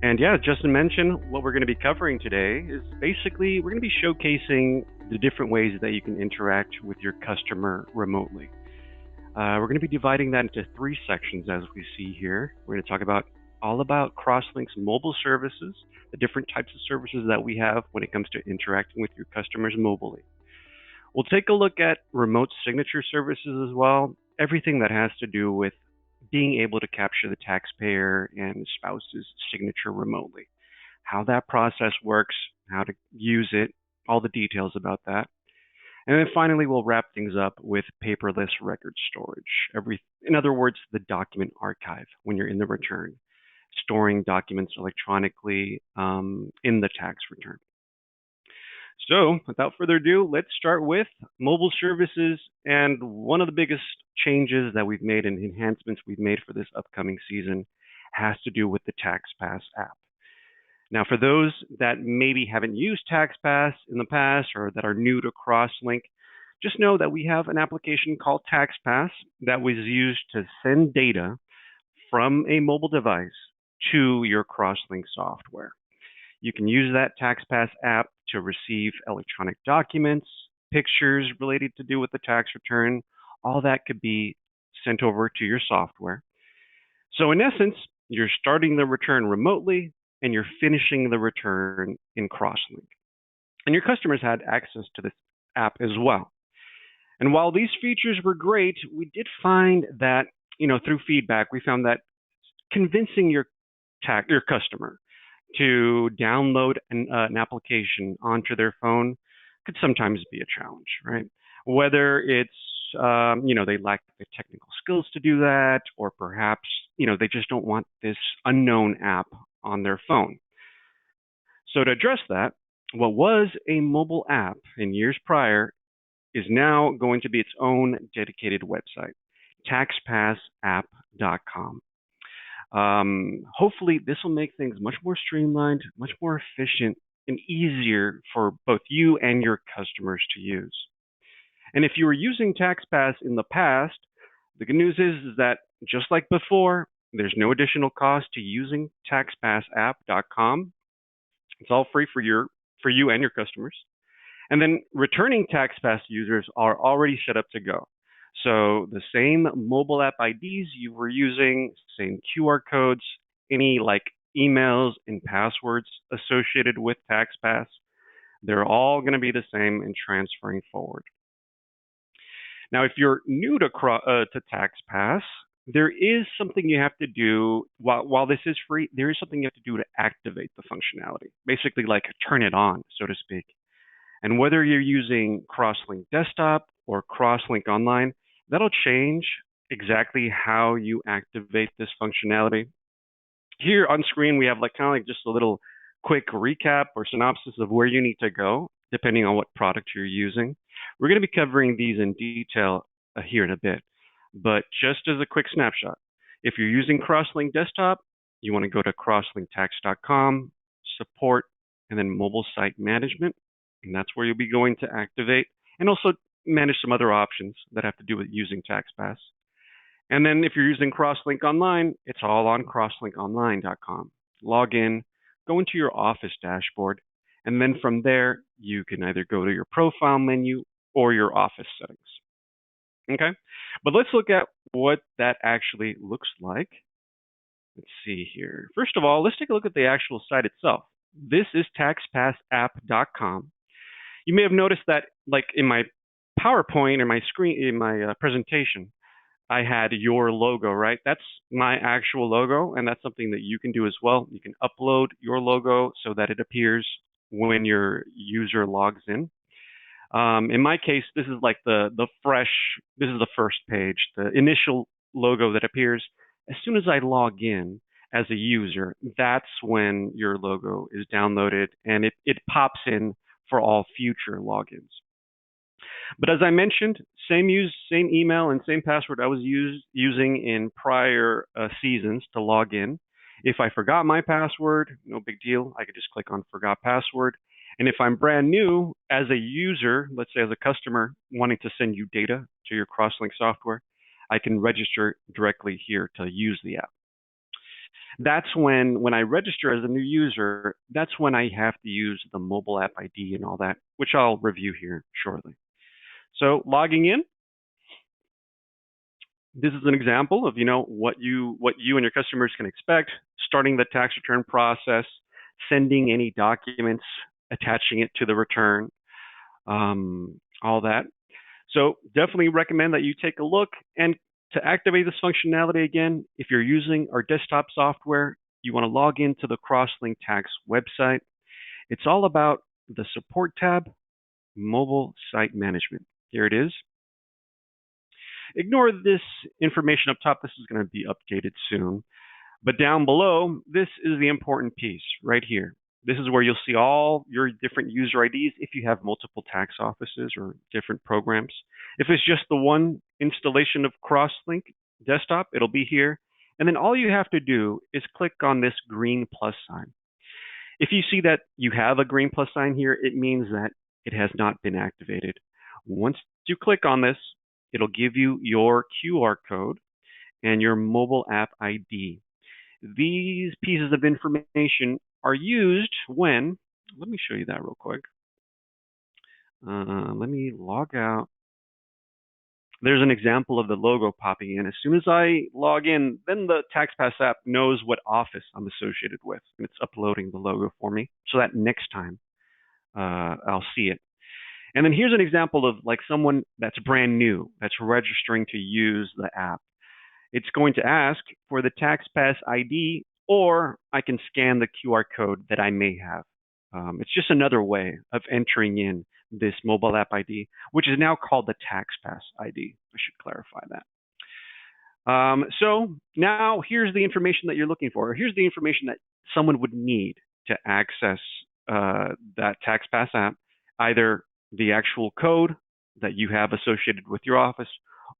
And yeah, Justin mentioned what we're going to be covering today is basically we're going to be showcasing the different ways that you can interact with your customer remotely. We're going to be dividing that into three sections as we see here. We're going to talk about all about CrossLink's mobile services, the different types of services that we have when it comes to interacting with your customers mobily. We'll take a look at remote signature services as well, everything that has to do with being able to capture the taxpayer and spouse's signature remotely, how that process works, how to use it, all the details about that. And then finally, we'll wrap things up with paperless record storage. In other words, the document archive when you're in the return, storing documents electronically in the tax return. So without further ado, let's start with mobile services. And one of the biggest changes that we've made and enhancements we've made for this upcoming season has to do with the TaxPass app. Now, for those that maybe haven't used TaxPass in the past or that are new to CrossLink, just know that we have an application called TaxPass that was used to send data from a mobile device to your CrossLink software. You can use that TaxPass app to receive electronic documents, pictures related to do with the tax return. All that could be sent over to your software. So in essence, you're starting the return remotely and you're finishing the return in CrossLink. And your customers had access to this app as well. And while these features were great, we did find that, through feedback, we found that convincing your customer to download an application onto their phone could sometimes be a challenge, right? Whether it's, they lack the technical skills to do that, or perhaps, they just don't want this unknown app on their phone. So to address that, what was a mobile app in years prior is now going to be its own dedicated website, TaxPassApp.com. Hopefully this will make things much more streamlined, much more efficient, and easier for both you and your customers to use. And if you were using TaxPass in the past, the good news is that just like before, there's no additional cost to using TaxPassApp.com. It's all free for you and your customers. And then returning TaxPass users are already set up to go. So the same mobile app IDs you were using, same QR codes, any emails and passwords associated with TaxPass, they're all going to be the same and transferring forward. Now, if you're new to TaxPass, there is something you have to do. While this is free, there is something you have to do to activate the functionality, basically turn it on, so to speak. And whether you're using CrossLink Desktop or CrossLink Online, that'll change exactly how you activate this functionality. Here on screen, we have just a little quick recap or synopsis of where you need to go, depending on what product you're using. We're going to be covering these in detail here in a bit. But just as a quick snapshot, if you're using CrossLink Desktop, you want to go to crosslinktax.com, support, and then mobile site management. And that's where you'll be going to activate and also manage some other options that have to do with using TaxPass. And then if you're using CrossLink Online, it's all on crosslinkonline.com. Log in, go into your Office dashboard, and then from there, you can either go to your profile menu or your Office settings. Okay, but let's look at what that actually looks like. Let's see here. First of all, let's take a look at the actual site itself. This is TaxPassApp.com. You may have noticed that, in my PowerPoint or my screen in my presentation, I had your logo, right? That's my actual logo, and that's something that you can do as well. You can upload your logo so that it appears when your user logs in. In my case, this is this is the first page, the initial logo that appears. As soon as I log in as a user, that's when your logo is downloaded and it pops in for all future logins. But as I mentioned, same email and same password I was using in prior seasons to log in. If I forgot my password, no big deal. I could just click on Forgot Password. And if I'm brand new as a user, let's say as a customer wanting to send you data to your CrossLink software, I can register directly here to use the app. That's when I register as a new user, that's when I have to use the mobile app ID and all that, which I'll review here shortly. So logging in, this is an example of what you and your customers can expect, starting the tax return process, sending any documents, attaching it to the return, all that. So definitely recommend that you take a look. And to activate this functionality again, if you're using our desktop software, you want to log into the CrossLink Tax website. It's all about the support tab, mobile site management. Here it is. Ignore this information up top. This is going to be updated soon. But down below, this is the important piece right here. This is where you'll see all your different user IDs if you have multiple tax offices or different programs. If it's just the one installation of CrossLink desktop, it'll be here. And then all you have to do is click on this green plus sign. If you see that you have a green plus sign here, it means that it has not been activated. Once you click on this, it'll give you your QR code and your mobile app ID. These pieces of information are used when, let me show you that real quick. Let me log out. There's an example of the logo popping in. As soon as I log in, then the TaxPass app knows what office I'm associated with, and it's uploading the logo for me, so that next time I'll see it. And then here's an example of like someone that's brand new, that's registering to use the app. It's going to ask for the TaxPass ID, or I can scan the QR code that I may have. It's just another way of entering in this mobile app ID, which is now called the TaxPass ID. I should clarify that. So now here's the information that you're looking for. Here's the information that someone would need to access that TaxPass app, either the actual code that you have associated with your office,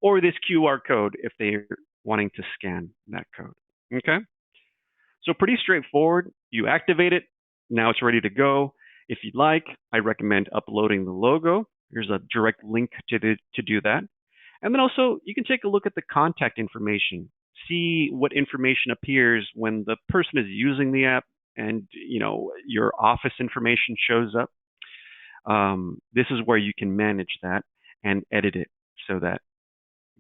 or this QR code if they're wanting to scan that code. Okay? So pretty straightforward. You activate it. Now it's ready to go. If you'd like, I recommend uploading the logo. Here's a direct link to do that. And then also, you can take a look at the contact information. See what information appears when the person is using the app and your office information shows up. This is where you can manage that and edit it so that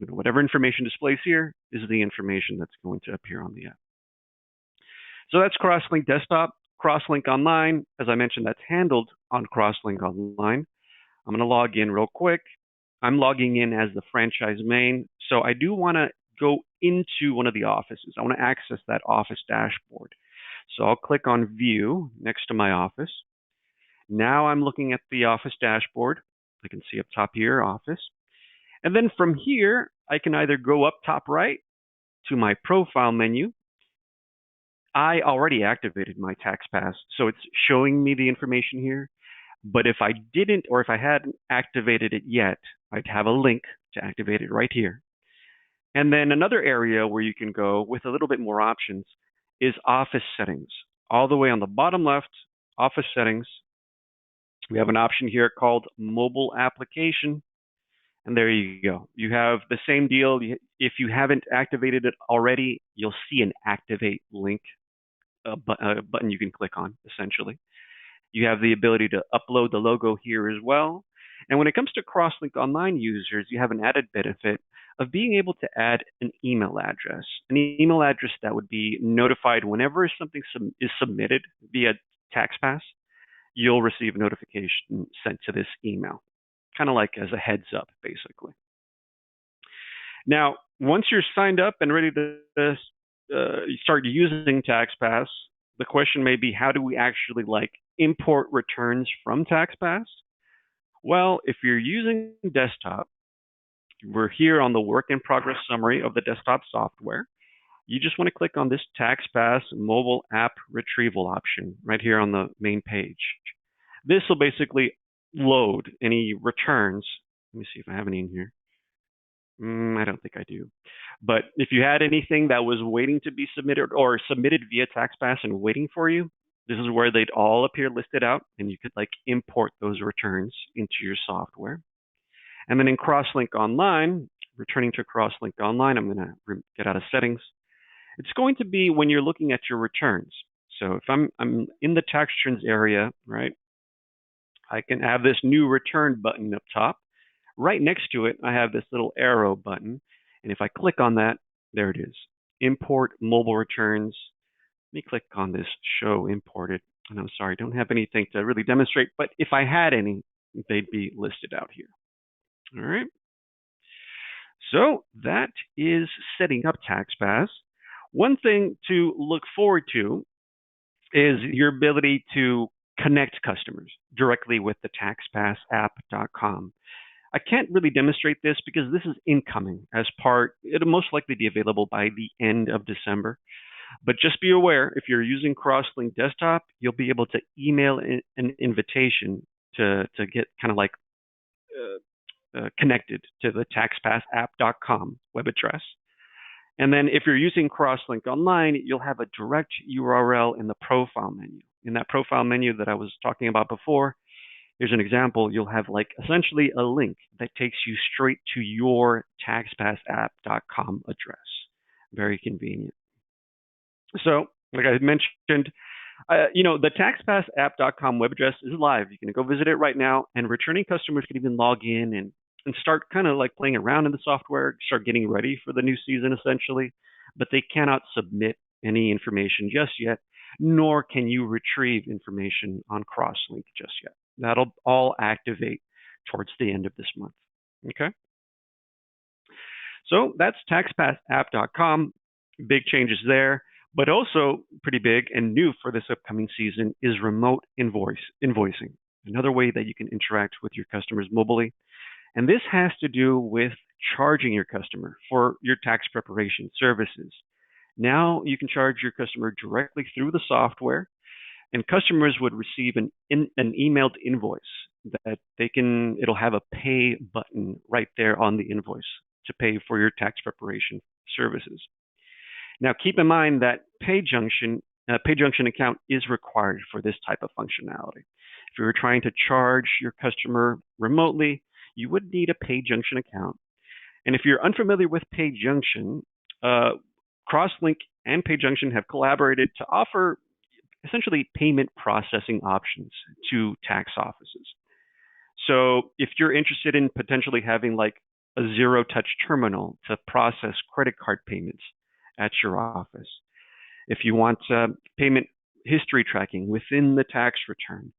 whatever information displays here is the information that's going to appear on the app. So that's CrossLink Desktop. CrossLink Online, as I mentioned, that's handled on CrossLink Online. I'm going to log in real quick. I'm logging in as the franchise main, so I do want to go into one of the offices. I want to access that office dashboard. So I'll click on View next to my office. Now I'm looking at the office dashboard. I can see up top here, Office. And then from here, I can either go up top right to my profile menu. I already activated my TaxPass, so it's showing me the information here. But if I didn't, or if I hadn't activated it yet, I'd have a link to activate it right here. And then another area where you can go with a little bit more options is Office Settings. All the way on the bottom left, Office Settings, we have an option here called Mobile Application. And there you go. You have the same deal. If you haven't activated it already, you'll see an Activate link button you can click on, essentially. You have the ability to upload the logo here as well. And when it comes to CrossLink Online users, you have an added benefit of being able to add an email address that would be notified whenever something is submitted via TaxPass. You'll receive a notification sent to this email, kind of like as a heads up, basically. Now, once you're signed up and ready to start using TaxPass, the question may be, how do we actually import returns from TaxPass? Well, if you're using desktop, we're here on the work in progress summary of the desktop software. You just want to click on this TaxPass mobile app retrieval option right here on the main page. This will basically load any returns. Let me see if I have any in here. I don't think I do. But if you had anything that was waiting to be submitted or submitted via TaxPass and waiting for you, this is where they'd all appear listed out, and you could import those returns into your software. And then in CrossLink Online, returning to CrossLink Online, I'm going to get out of settings. It's going to be when you're looking at your returns. So if I'm in the tax returns area, right, I can have this new return button up top. Right next to it, I have this little arrow button. And if I click on that, there it is. Import mobile returns. Let me click on this show imported. And I'm sorry, I don't have anything to really demonstrate, but if I had any, they'd be listed out here. All right. So that is setting up TaxPass. One thing to look forward to is your ability to connect customers directly with the TaxPassApp.com. I can't really demonstrate this because this is incoming as part. It'll most likely be available by the end of December. But just be aware, if you're using CrossLink Desktop, you'll be able to email an invitation to get kind of like connected to the TaxPassApp.com web address. And then if you're using CrossLink Online, you'll have a direct URL in the profile menu. In that profile menu that I was talking about before, here's an example. You'll have like essentially a link that takes you straight to your TaxPassApp.com address. Very convenient. So, like I mentioned, the TaxPassApp.com web address is live. You can go visit it right now, and returning customers can even log in and start kind of like playing around in the software, start getting ready for the new season essentially, but they cannot submit any information just yet, nor can you retrieve information on CrossLink just yet. That'll all activate towards the end of this month. Okay. So that's TaxPassApp.com. Big changes there, but also pretty big and new for this upcoming season is remote invoicing, another way that you can interact with your customers mobilely. And this has to do with charging your customer for your tax preparation services. Now you can charge your customer directly through the software, and customers would receive an emailed invoice that it'll have a pay button right there on the invoice to pay for your tax preparation services. Now keep in mind that Pay Junction account is required for this type of functionality. If you were trying to charge your customer remotely, you would need a Pay Junction account. And if you're unfamiliar with Pay Junction, CrossLink and Pay Junction have collaborated to offer essentially payment processing options to tax offices. So if you're interested in potentially having like a zero-touch terminal to process credit card payments at your office, if you want payment history tracking within the tax return,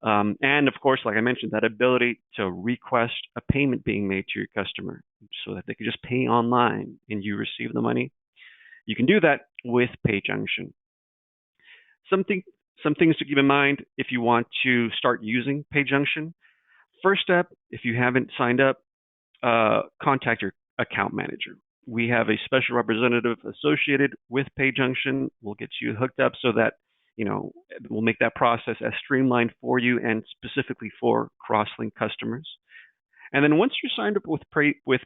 and of course, like I mentioned, that ability to request a payment being made to your customer so that they can just pay online and you receive the money, you can do that with Pay Junction. Some things to keep in mind if you want to start using Pay Junction. First step, if you haven't signed up, contact your account manager. We have a special representative associated with Pay Junction. We'll get you hooked up so that we'll make that process as streamlined for you and specifically for CrossLink customers. And then once you're signed up with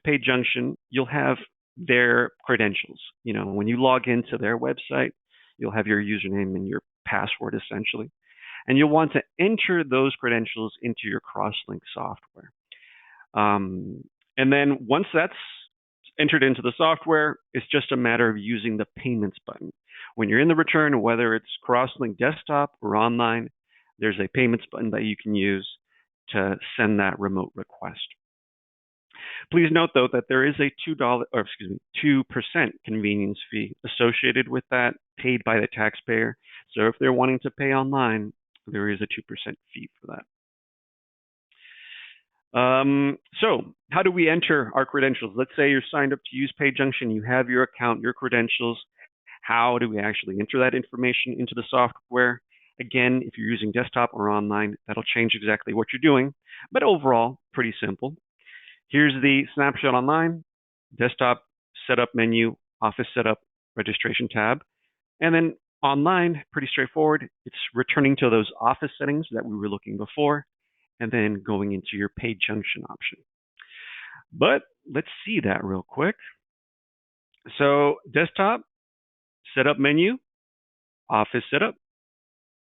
Pay Junction, you'll have their credentials. When you log into their website, you'll have your username and your password essentially. And you'll want to enter those credentials into your CrossLink software. And then once that's entered into the software, it's just a matter of using the payments button. When you're in the return, whether it's CrossLink desktop or online, there's a payments button that you can use to send that remote request. Please note, though, that there is a 2% convenience fee associated with that paid by the taxpayer. So if they're wanting to pay online, there is a 2% fee for that. So how do we enter our credentials? Let's say you're signed up to use Pay Junction, you have your account, your credentials. How do we actually enter that information into the software? Again, if you're using desktop or online, that'll change exactly what you're doing. But overall, pretty simple. Here's the snapshot online, desktop setup menu, office setup, registration tab. And then online, pretty straightforward. It's returning to those office settings that we were looking before, and then going into your Pay Junction option. But let's see that real quick. So desktop, setup menu, office setup.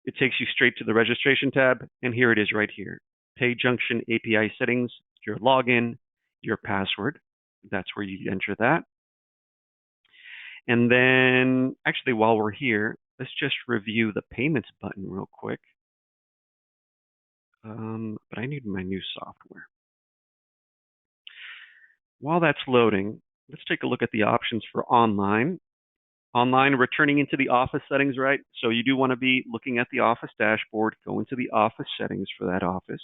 It takes you straight to the registration tab, and here it is right here. Pay Junction API settings, your login, your password. That's where you enter that. And then, actually, while we're here, let's just review the payments button real quick. But I need my new software. While that's loading, let's take a look at the options for online. Online, returning into the office settings, right? So you do want to be looking at the office dashboard, go into the office settings for that office,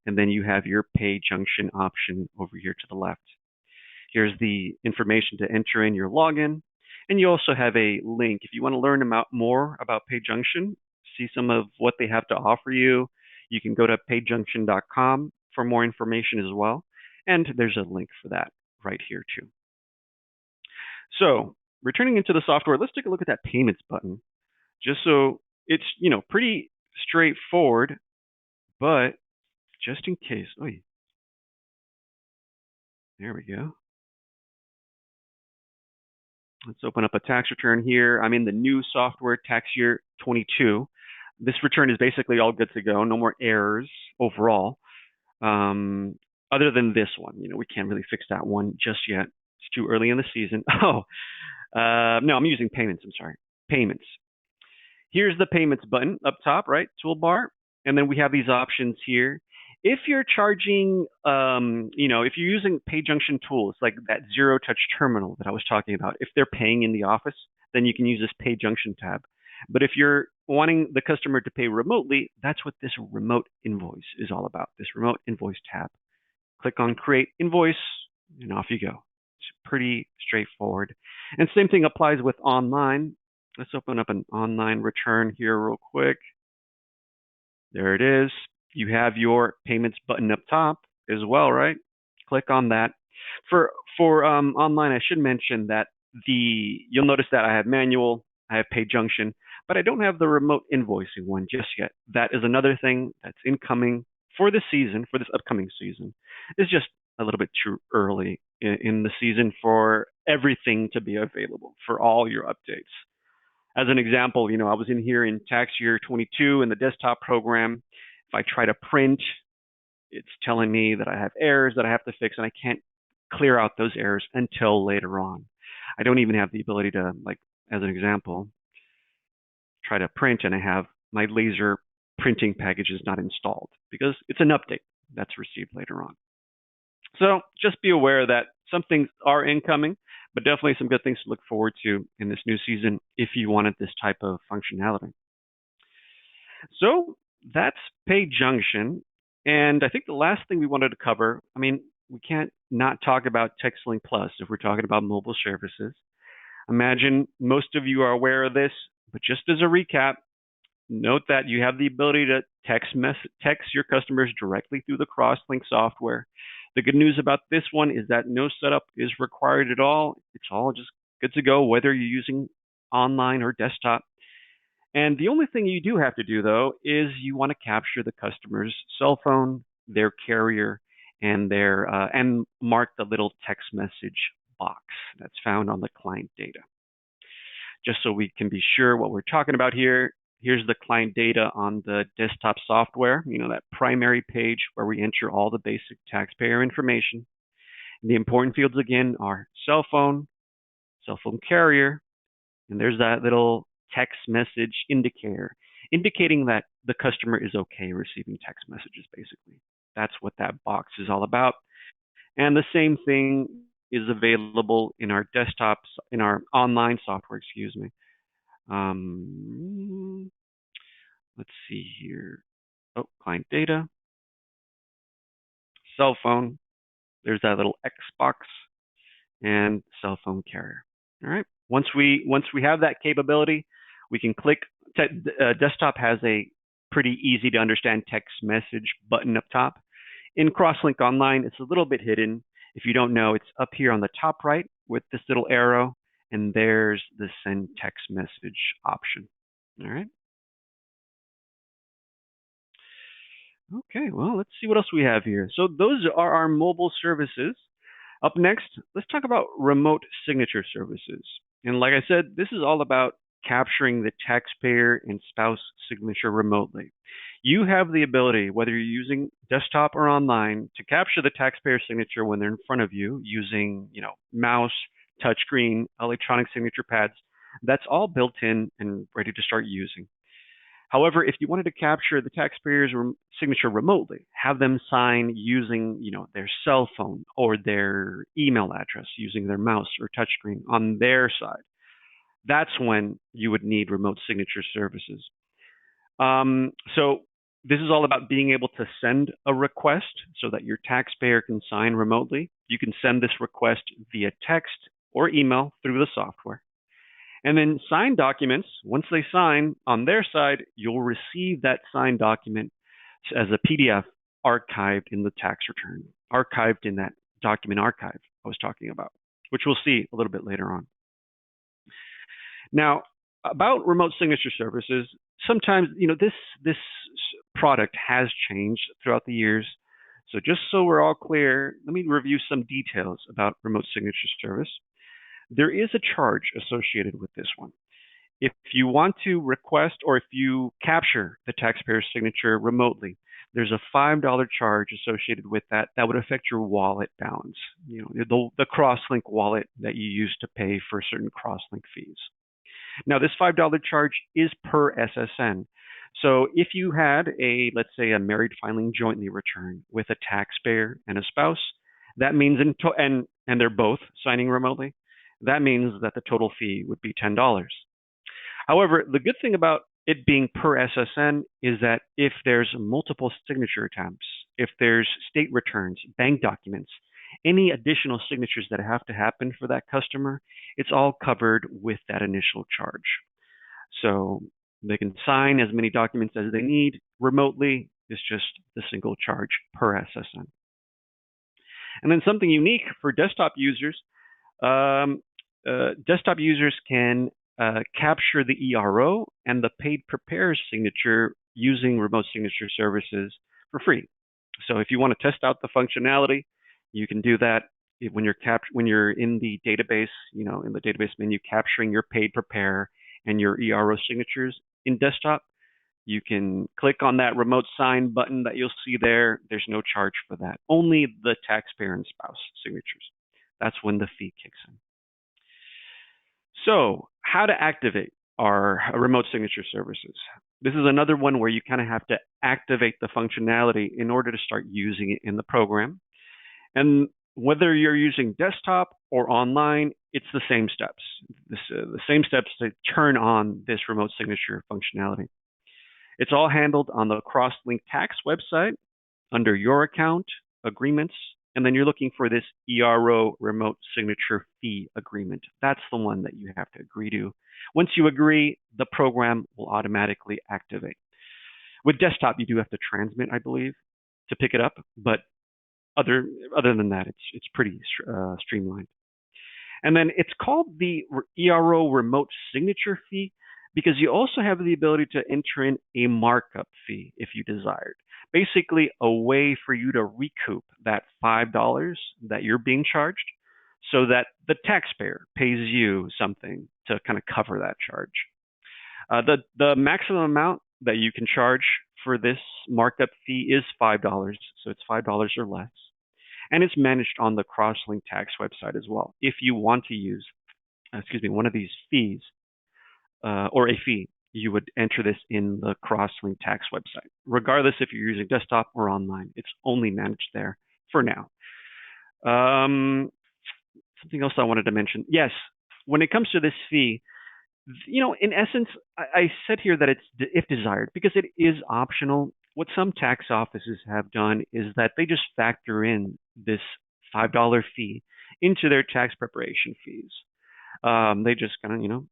and then you have your Pay Junction option over here to the left. Here's the information to enter in your login, and you also have a link. If you want to learn more about Pay Junction, see some of what they have to offer you, you can go to payjunction.com for more information as well, and there's a link for that right here too. So returning into the software, let's take a look at that payments button, just so it's, pretty straightforward, but just in case, there we go. Let's open up a tax return here. I'm in the new software, tax year 22. This return is basically all good to go. No more errors overall. Other than this one, we can't really fix that one just yet. It's too early in the season. No, I'm using payments. I'm sorry. Payments. Here's the payments button up top, right? Toolbar. And then we have these options here. If you're charging, if you're using Pay Junction tools, like that zero touch terminal that I was talking about, if they're paying in the office, then you can use this Pay Junction tab. But if you're wanting the customer to pay remotely, that's what this remote invoice is all about, this remote invoice tab. Click on Create Invoice, and off you go. It's pretty straightforward. And same thing applies with online. Let's open up an online return here real quick. There it is. You have your payments button up top as well, right? Click on that. For online, I should mention that you'll notice that I have manual, I have Pay Junction, but I don't have the remote invoicing one just yet. That is another thing that's incoming for this season, for this upcoming season. It's just a little bit too early in the season for everything to be available for all your updates. As an example, I was in here in tax year 22 in the desktop program. If I try to print, it's telling me that I have errors that I have to fix, and I can't clear out those errors until later on. I don't even have the ability to, as an example, try to print, and I have my laser printing package is not installed because it's an update that's received later on. So just be aware that some things are incoming, but definitely some good things to look forward to in this new season if you wanted this type of functionality. So that's Pay Junction. And I think the last thing we wanted to cover, we can't not talk about Textlink Plus if we're talking about mobile services. Imagine most of you are aware of this, but just as a recap, note that you have the ability to text your customers directly through the CrossLink software. The good news about this one is that no setup is required at all. It's all just good to go, whether you're using online or desktop. And the only thing you do have to do, though, is you want to capture the customer's cell phone, their carrier, and and mark the little text message box that's found on the client data. Just so we can be sure what we're talking about here, here's the client data on the desktop software, that primary page where we enter all the basic taxpayer information. And the important fields, again, are cell phone carrier, and there's that little text message indicator, indicating that the customer is okay receiving text messages, basically. That's what that box is all about. And the same thing is available in our desktops, in our online software, excuse me. Let's see here. Oh, client data, cell phone. There's that little X box, and cell phone carrier. All right. Once we have that capability, we can click. Desktop has a pretty easy to understand text message button up top. In CrossLink Online, it's a little bit hidden. If you don't know, it's up here on the top right with this little arrow, and there's the send text message option. All right. Okay, well, let's see what else we have here. So those are our mobile services. Up next, let's talk about remote signature services. And like I said, this is all about capturing the taxpayer and spouse signature remotely. You have the ability, whether you're using desktop or online, to capture the taxpayer signature when they're in front of you using, mouse, touchscreen, electronic signature pads. That's all built in and ready to start using. However, if you wanted to capture the taxpayer's signature remotely, have them sign using, their cell phone or their email address, using their mouse or touchscreen on their side, that's when you would need remote signature services. So this is all about being able to send a request so that your taxpayer can sign remotely. You can send this request via text or email through the software. And then signed documents, once they sign on their side, you'll receive that signed document as a PDF archived in the tax return, archived in that document archive I was talking about, which we'll see a little bit later on. Now, about remote signature services, sometimes, this product has changed throughout the years. So just so we're all clear, let me review some details about remote signature service. There is a charge associated with this one. If you want to request or if you capture the taxpayer's signature remotely, there's a $5 charge associated with that. That would affect your wallet balance, the CrossLink wallet that you use to pay for certain CrossLink fees. Now, this $5 charge is per SSN. So if you had let's say a married filing jointly return with a taxpayer and a spouse, that means and they're both signing remotely, that means that the total fee would be $10. However, the good thing about it being per SSN is that if there's multiple signature attempts, if there's state returns, bank documents, any additional signatures that have to happen for that customer, it's all covered with that initial charge. So they can sign as many documents as they need remotely. It's just the single charge per SSN. And then something unique for desktop users, desktop users can capture the ERO and the paid preparer signature using remote signature services for free. So if you want to test out the functionality, you can do that when you're in the database, in the database menu, capturing your paid preparer and your ERO signatures in desktop. You can click on that remote sign button that you'll see there. There's no charge for that. Only the taxpayer and spouse signatures. That's when the fee kicks in. So how to activate our remote signature services. This is another one where you kind of have to activate the functionality in order to start using it in the program. And whether you're using desktop or online, it's the same steps. The same steps to turn on this remote signature functionality. It's all handled on the CrossLink tax website under your account, agreements, and then you're looking for this ERO remote signature fee agreement. That's the one that you have to agree to. Once you agree, the program will automatically activate. With desktop, you do have to transmit, I believe, to pick it up, but other than that, it's pretty streamlined. And then it's called the ERO remote signature fee because you also have the ability to enter in a markup fee if you desired. Basically, a way for you to recoup that $5 that you're being charged so that the taxpayer pays you something to kind of cover that charge. The maximum amount that you can charge for this markup fee is $5, so it's $5 or less. And it's managed on the CrossLink tax website as well. If you want to use, one of these fees or a fee, you would enter this in the CrossLink tax website. Regardless if you're using desktop or online, it's only managed there for now. Something else I wanted to mention. Yes, when it comes to this fee, in essence, I said here that it's if desired because it is optional. What some tax offices have done is that they just factor in this $5 fee into their tax preparation fees. They just kind of,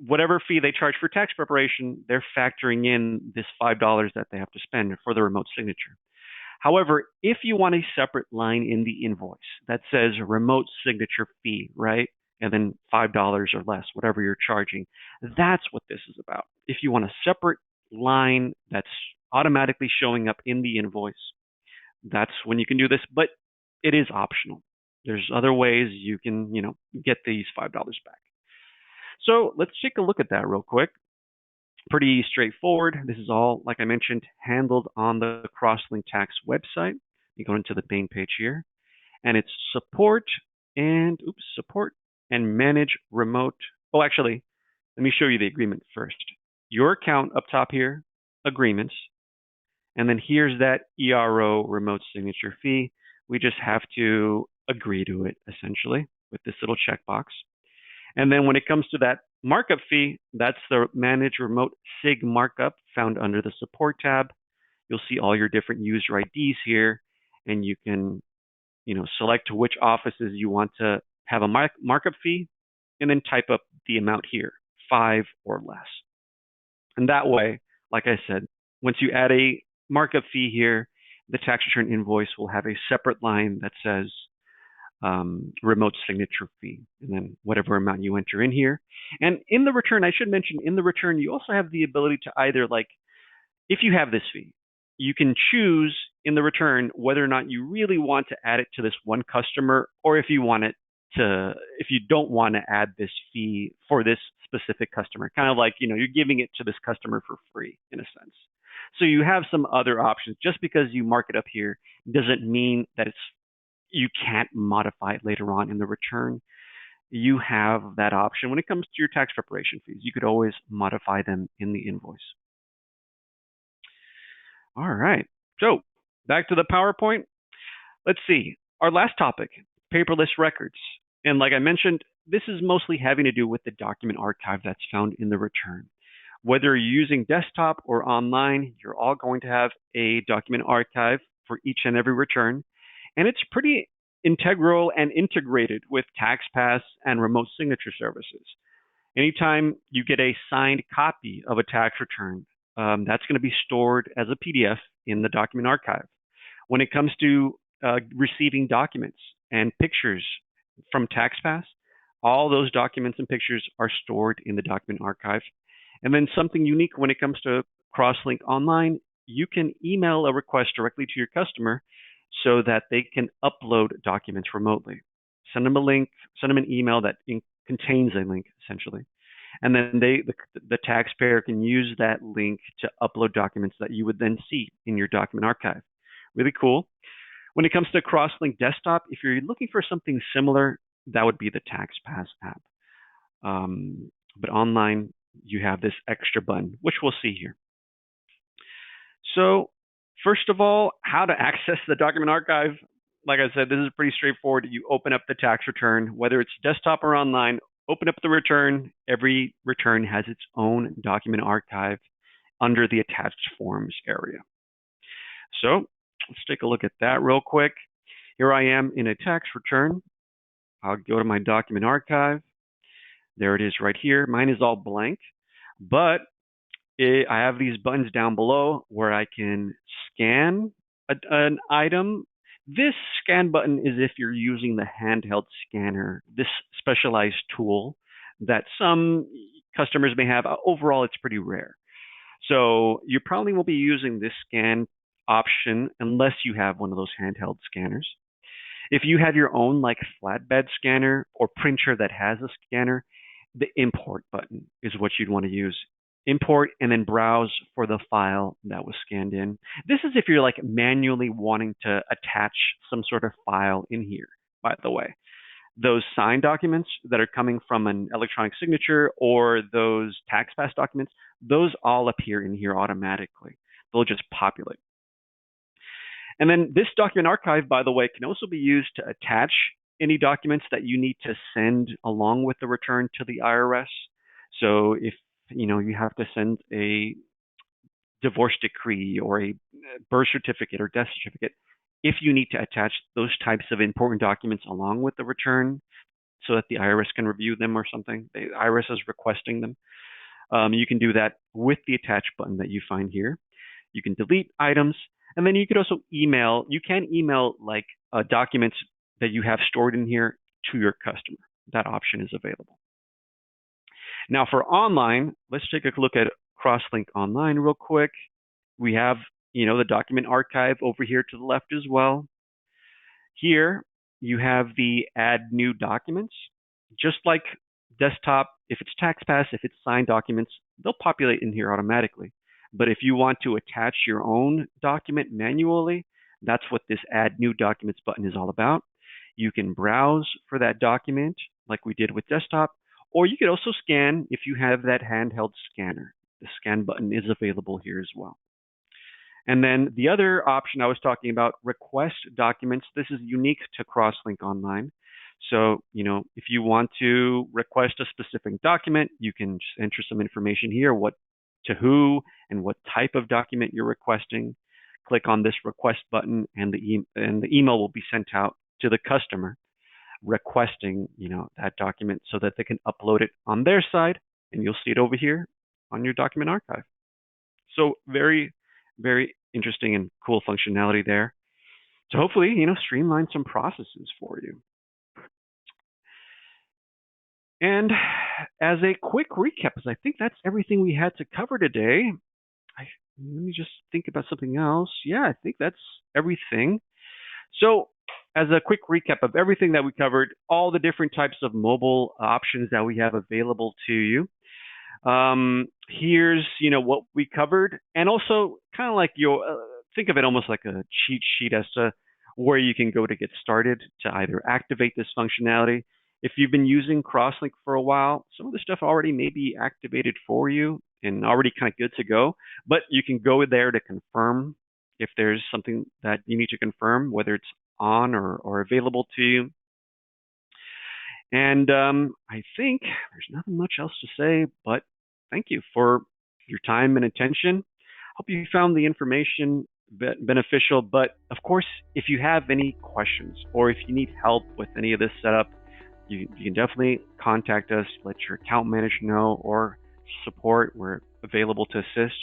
whatever fee they charge for tax preparation, they're factoring in this $5 that they have to spend for the remote signature. However, if you want a separate line in the invoice that says remote signature fee, right? And then $5 or less, whatever you're charging, that's what this is about. If you want a separate line that's automatically showing up in the invoice, that's when you can do this, but it is optional. There's other ways you can, get these $5 back. So let's take a look at that real quick. Pretty straightforward. This is all, like I mentioned, handled on the CrossLink tax website. You go into the main page here, and it's support and manage remote. Oh, actually, let me show you the agreement first. Your account up top here, agreements, and then here's that ERO remote signature fee. We just have to agree to it essentially with this little checkbox. And then when it comes to that markup fee, that's the manage remote sig markup found under the support tab. You'll see all your different user IDs here, and you can, select which offices you want to have a markup fee, and then type up the amount here, 5 or less. And that way, like I said, once you add a markup fee here, the tax return invoice will have a separate line that says remote signature fee, and then whatever amount you enter in here. And in the return, I should mention, in the return, you also have the ability to either, if you have this fee, you can choose in the return whether or not you really want to add it to this one customer, or if you don't want to add this fee for this specific customer, kind of like, you're giving it to this customer for free in a sense. So you have some other options. Just because you mark it up here doesn't mean that you can't modify it later on in the return. You have that option. When it comes to your tax preparation fees, you could always modify them in the invoice. All right, so back to the PowerPoint. Let's see, our last topic, paperless records. And like I mentioned, this is mostly having to do with the document archive that's found in the return. Whether you're using desktop or online, you're all going to have a document archive for each and every return. And it's pretty integral and integrated with TaxPass and remote signature services. Anytime you get a signed copy of a tax return, that's going to be stored as a PDF in the document archive. When it comes to receiving documents and pictures from TaxPass, all those documents and pictures are stored in the document archive. And then something unique when it comes to CrossLink Online, you can email a request directly to your customer so that they can upload documents remotely. Send them a link, send them an email that contains a link, essentially. And then the taxpayer can use that link to upload documents that you would then see in your document archive. Really cool. When it comes to CrossLink Desktop, if you're looking for something similar, that would be the TaxPass app. But online, you have this extra button, which we'll see here. So first of all, how to access the document archive. Like I said, this is pretty straightforward. You open up the tax return, whether it's desktop or online, open up the return. Every return has its own document archive under the attached forms area. So let's take a look at that real quick. Here I am in a tax return. I'll go to my document archive. There it is right here. Mine is all blank, but I have these buttons down below where I can scan an item. This scan button is if you're using the handheld scanner, this specialized tool that some customers may have. Overall, it's pretty rare. So you probably won't be using this scan option unless you have one of those handheld scanners. If you have your own flatbed scanner or printer that has a scanner, the import button is what you'd want to use. Import and then browse for the file that was scanned in. This is if you're manually wanting to attach some sort of file in here, by the way. Those signed documents that are coming from an electronic signature or those TaxPass documents, those all appear in here automatically. They'll just populate. And then this document archive, by the way, can also be used to attach any documents that you need to send along with the return to the IRS. So if you have to send a divorce decree or a birth certificate or death certificate, if you need to attach those types of important documents along with the return so that the IRS can review them or something, the IRS is requesting them, you can do that with the attach button that you find here. You can delete items, and then you could also email. You can email documents that you have stored in here to your customer. That option is available. Now for online, let's take a look at CrossLink Online real quick. We have, the document archive over here to the left as well. Here you have the add new documents. Just like desktop, if it's TaxPass, if it's signed documents, they'll populate in here automatically. But if you want to attach your own document manually, That's what this Add New Documents button is all about. You can browse for that document like we did with desktop, or you could also scan if you have that handheld scanner. The scan button is available here as well. And then the other option I was talking about, request documents. This is unique to CrossLink Online. So, if you want to request a specific document, you can just enter some information here, to who and what type of document you're requesting. Click on this request button, and the email will be sent out to the customer requesting, that document so that they can upload it on their side, and you'll see it over here on your document archive. So very, very interesting and cool functionality there. So hopefully, streamline some processes for you. And as a quick recap, because I think that's everything we had to cover today. Let me just think about something else. Yeah, I think that's everything. So as a quick recap of everything that we covered, all the different types of mobile options that we have available to you. Here's, what we covered, and also kind of like think of it almost like a cheat sheet as to where you can go to get started to either activate this functionality. If you've been using CrossLink for a while, some of the stuff already may be activated for you and already kind of good to go, but you can go there to confirm if there's something that you need to confirm, whether it's on or available to you. And I think there's nothing much else to say, but thank you for your time and attention. Hope you found the information beneficial. But of course, if you have any questions or if you need help with any of this setup, you can definitely contact us, let your account manager know, or support. We're available to assist.